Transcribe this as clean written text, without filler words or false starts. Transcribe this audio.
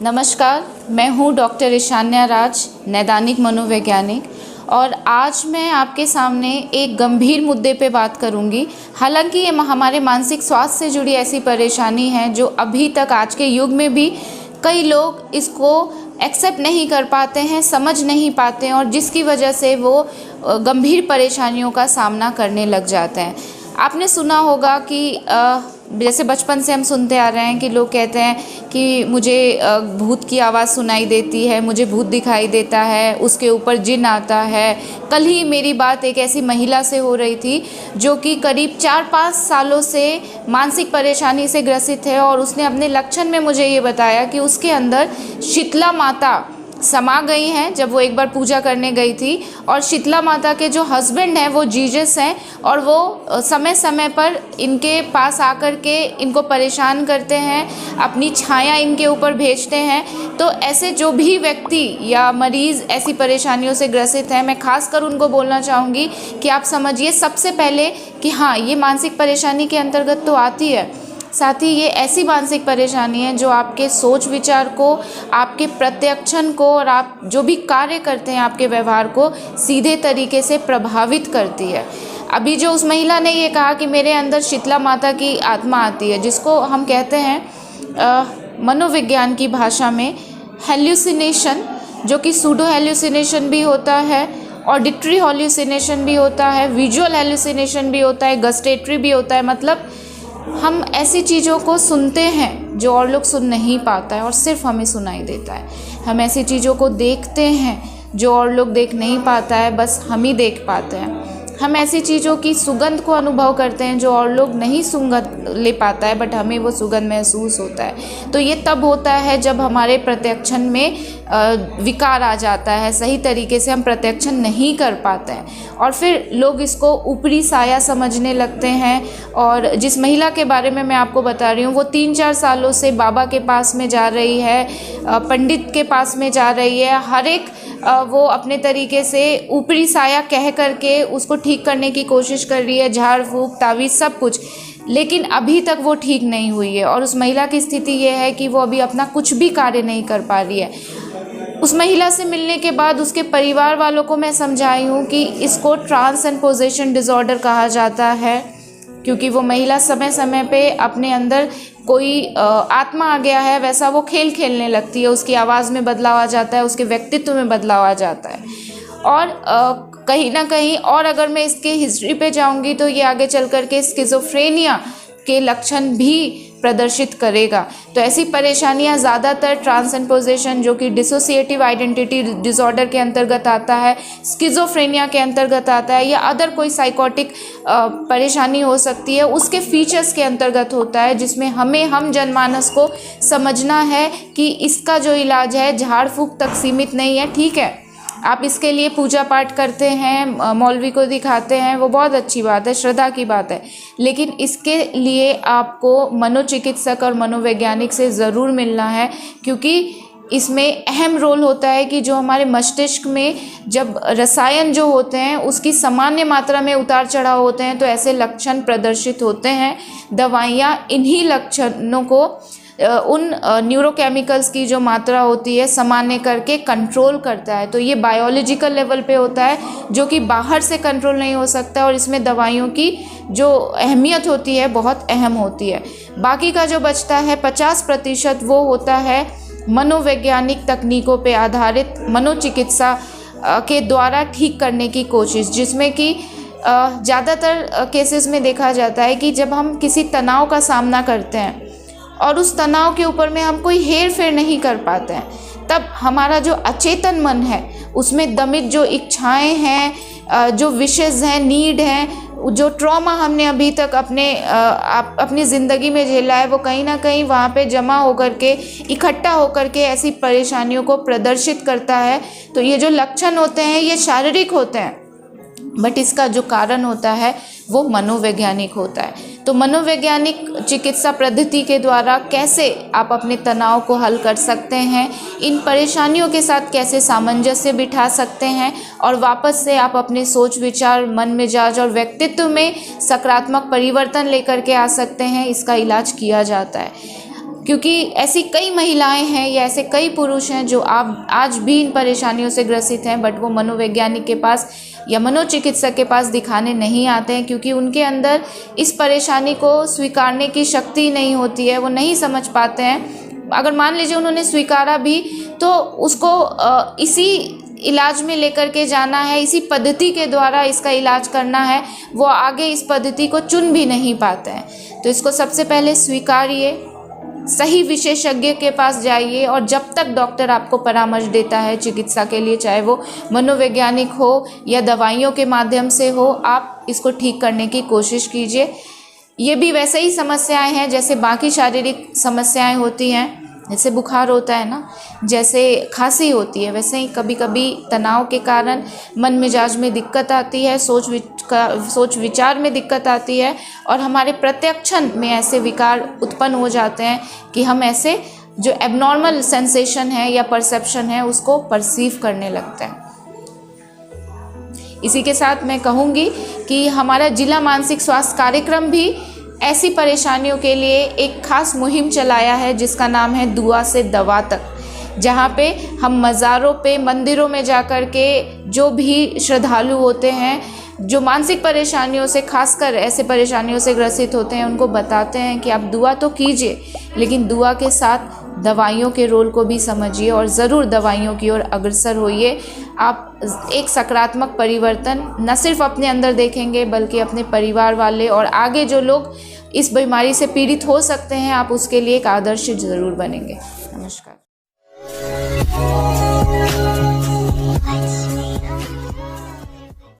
नमस्कार, मैं हूँ डॉक्टर ईशान्या राज, नैदानिक मनोवैज्ञानिक, और आज मैं आपके सामने एक गंभीर मुद्दे पे बात करूँगी। हालांकि ये हमारे मानसिक स्वास्थ्य से जुड़ी ऐसी परेशानी है जो अभी तक आज के युग में भी कई लोग इसको एक्सेप्ट नहीं कर पाते हैं, समझ नहीं पाते हैं, और जिसकी वजह से वो गंभीर परेशानियों का सामना करने लग जाते हैं। आपने सुना होगा कि जैसे बचपन से हम सुनते आ रहे हैं कि लोग कहते हैं कि मुझे भूत की आवाज़ सुनाई देती है, मुझे भूत दिखाई देता है, उसके ऊपर जिन आता है। कल ही मेरी बात एक ऐसी महिला से हो रही थी जो कि करीब 4-5 सालों से मानसिक परेशानी से ग्रसित है, और उसने अपने लक्षण में मुझे ये बताया कि उसके अंदर शीतला माता समा गई हैं जब वो एक बार पूजा करने गई थी। और शीतला माता के जो हस्बैंड हैं वो जीसस हैं, और वो समय समय पर इनके पास आकर के इनको परेशान करते हैं, अपनी छाया इनके ऊपर भेजते हैं। तो ऐसे जो भी व्यक्ति या मरीज़ ऐसी परेशानियों से ग्रसित हैं, मैं खासकर उनको बोलना चाहूँगी कि आप समझिए सबसे पहले कि हाँ, ये मानसिक परेशानी के अंतर्गत तो आती है। साथ ही ये ऐसी मानसिक परेशानी है जो आपके सोच विचार को, आपके प्रत्यक्षण को, और आप जो भी कार्य करते हैं आपके व्यवहार को सीधे तरीके से प्रभावित करती है। अभी जो उस महिला ने ये कहा कि मेरे अंदर शीतला माता की आत्मा आती है, जिसको हम कहते हैं मनोविज्ञान की भाषा में हेल्यूसिनेशन, जो कि सूडो हेल्यूसिनेशन भी होता है, ऑडिटरी हेल्यूसिनेशन भी होता है, विजुअल हेल्यूसिनेशन भी होता है, गस्टेटरी भी होता है। मतलब हम ऐसी चीज़ों को सुनते हैं जो और लोग सुन नहीं पाता है और सिर्फ हमें सुनाई देता है। हम ऐसी चीज़ों को देखते हैं जो और लोग देख नहीं पाता है, बस हम ही देख पाते हैं। हम ऐसी चीज़ों की सुगंध को अनुभव करते हैं जो और लोग नहीं सुगंध ले पाता है, बट हमें वो सुगंध महसूस होता है। तो ये तब होता है जब हमारे प्रत्यक्षण में विकार आ जाता है, सही तरीके से हम प्रत्यक्षण नहीं कर पाते हैं, और फिर लोग इसको ऊपरी साया समझने लगते हैं। और जिस महिला के बारे में मैं आपको बता रही हूँ, वो 3-4 सालों से बाबा के पास में जा रही है, पंडित के पास में जा रही है, हर एक वो अपने तरीके से ऊपरी साया कह करके उसको ठीक करने की कोशिश कर रही है, झाड़ फूँक, तावीज़, सब कुछ, लेकिन अभी तक वो ठीक नहीं हुई है। और उस महिला की स्थिति ये है कि वो अभी अपना कुछ भी कार्य नहीं कर पा रही है। उस महिला से मिलने के बाद उसके परिवार वालों को मैं समझाई हूँ कि इसको ट्रांस एंड पोजेशन डिसऑर्डर कहा जाता है, क्योंकि वो महिला समय समय पे अपने अंदर कोई आत्मा आ गया है वैसा वो खेल खेलने लगती है। उसकी आवाज़ में बदलाव आ जाता है, उसके व्यक्तित्व में बदलाव आ जाता है। और कहीं ना कहीं, और अगर मैं इसके हिस्ट्री पे जाऊंगी तो ये आगे चल कर के स्किज़ोफ्रेनिया के लक्षण भी प्रदर्शित करेगा। तो ऐसी परेशानियां ज़्यादातर ट्रांस एंड पोजेशन, जो कि डिसोसिएटिव आइडेंटिटी डिसऑर्डर के अंतर्गत आता है, स्किज़ोफ्रेनिया के अंतर्गत आता है, या अदर कोई साइकोटिक परेशानी हो सकती है, उसके फीचर्स के अंतर्गत होता है, जिसमें हम जनमानस को समझना है कि इसका जो इलाज है झाड़ फूँक तक सीमित नहीं है। ठीक है, आप इसके लिए पूजा पाठ करते हैं, मौलवी को दिखाते हैं, वो बहुत अच्छी बात है, श्रद्धा की बात है, लेकिन इसके लिए आपको मनोचिकित्सक और मनोवैज्ञानिक से ज़रूर मिलना है, क्योंकि इसमें अहम रोल होता है कि जो हमारे मस्तिष्क में जब रसायन जो होते हैं उसकी सामान्य मात्रा में उतार चढ़ाव होते हैं तो ऐसे लक्षण प्रदर्शित होते हैं। दवाइयाँ इन्हीं लक्षणों को, उन न्यूरोकेमिकल्स की जो मात्रा होती है, सामान्य करके कंट्रोल करता है। तो ये बायोलॉजिकल लेवल पे होता है जो कि बाहर से कंट्रोल नहीं हो सकता, और इसमें दवाइयों की जो अहमियत होती है बहुत अहम होती है। बाकी का जो बचता है 50% वो होता है मनोवैज्ञानिक तकनीकों पे आधारित मनोचिकित्सा के द्वारा ठीक करने की कोशिश, जिसमें कि ज़्यादातर केसेस में देखा जाता है कि जब हम किसी तनाव का सामना करते हैं और उस तनाव के ऊपर में हम कोई हेर फेर नहीं कर पाते हैं, तब हमारा जो अचेतन मन है उसमें दमित जो इच्छाएं हैं, जो विशेज़ हैं, नीड हैं, जो ट्रॉमा हमने अभी तक अपनी ज़िंदगी में झेला है, वो कहीं ना कहीं वहाँ पे जमा होकर के, इकट्ठा होकर के ऐसी परेशानियों को प्रदर्शित करता है। तो ये जो लक्षण होते हैं ये शारीरिक होते हैं, बट इसका जो कारण होता है वो मनोवैज्ञानिक होता है। तो मनोवैज्ञानिक चिकित्सा पद्धति के द्वारा कैसे आप अपने तनाव को हल कर सकते हैं, इन परेशानियों के साथ कैसे सामंजस्य बिठा सकते हैं, और वापस से आप अपने सोच विचार, मन मिजाज और व्यक्तित्व में सकारात्मक परिवर्तन लेकर के आ सकते हैं, इसका इलाज किया जाता है। क्योंकि ऐसी कई महिलाएं हैं या ऐसे कई पुरुष हैं जो आप आज भी इन परेशानियों से ग्रसित हैं, बट वो मनोवैज्ञानिक के पास या मनोचिकित्सक के पास दिखाने नहीं आते हैं, क्योंकि उनके अंदर इस परेशानी को स्वीकारने की शक्ति नहीं होती है, वो नहीं समझ पाते हैं। अगर मान लीजिए उन्होंने स्वीकारा भी तो उसको इसी इलाज में लेकर के जाना है, इसी पद्धति के द्वारा इसका इलाज करना है, वो आगे इस पद्धति को चुन भी नहीं पाते हैं। तो इसको सबसे पहले स्वीकारिए, सही विशेषज्ञ के पास जाइए, और जब तक डॉक्टर आपको परामर्श देता है चिकित्सा के लिए, चाहे वो मनोवैज्ञानिक हो या दवाइयों के माध्यम से हो, आप इसको ठीक करने की कोशिश कीजिए। ये भी वैसे ही समस्याएं हैं जैसे बाकी शारीरिक समस्याएं होती हैं, जैसे बुखार होता है ना, जैसे खांसी होती है, वैसे ही कभी कभी तनाव के कारण मन मिजाज में दिक्कत आती है, सोच विचार में दिक्कत आती है, और हमारे प्रत्यक्षण में ऐसे विकार उत्पन्न हो जाते हैं कि हम ऐसे जो एबनॉर्मल सेंसेशन है या परसेप्शन है उसको परसीव करने लगते हैं। इसी के साथ मैं कहूँगी कि हमारा जिला मानसिक स्वास्थ्य कार्यक्रम भी ऐसी परेशानियों के लिए एक खास मुहिम चलाया है जिसका नाम है दुआ से दवा तक, जहाँ पे हम मज़ारों पे, मंदिरों में जाकर के जो भी श्रद्धालु होते हैं जो मानसिक परेशानियों से, खासकर ऐसे परेशानियों से ग्रसित होते हैं, उनको बताते हैं कि आप दुआ तो कीजिए, लेकिन दुआ के साथ दवाइयों के रोल को भी समझिए और ज़रूर दवाइयों की ओर अग्रसर होइए। आप एक सकारात्मक परिवर्तन न सिर्फ अपने अंदर देखेंगे बल्कि अपने परिवार वाले और आगे जो लोग इस बीमारी से पीड़ित हो सकते हैं, आप उसके लिए एक आदर्श ज़रूर बनेंगे। नमस्कार।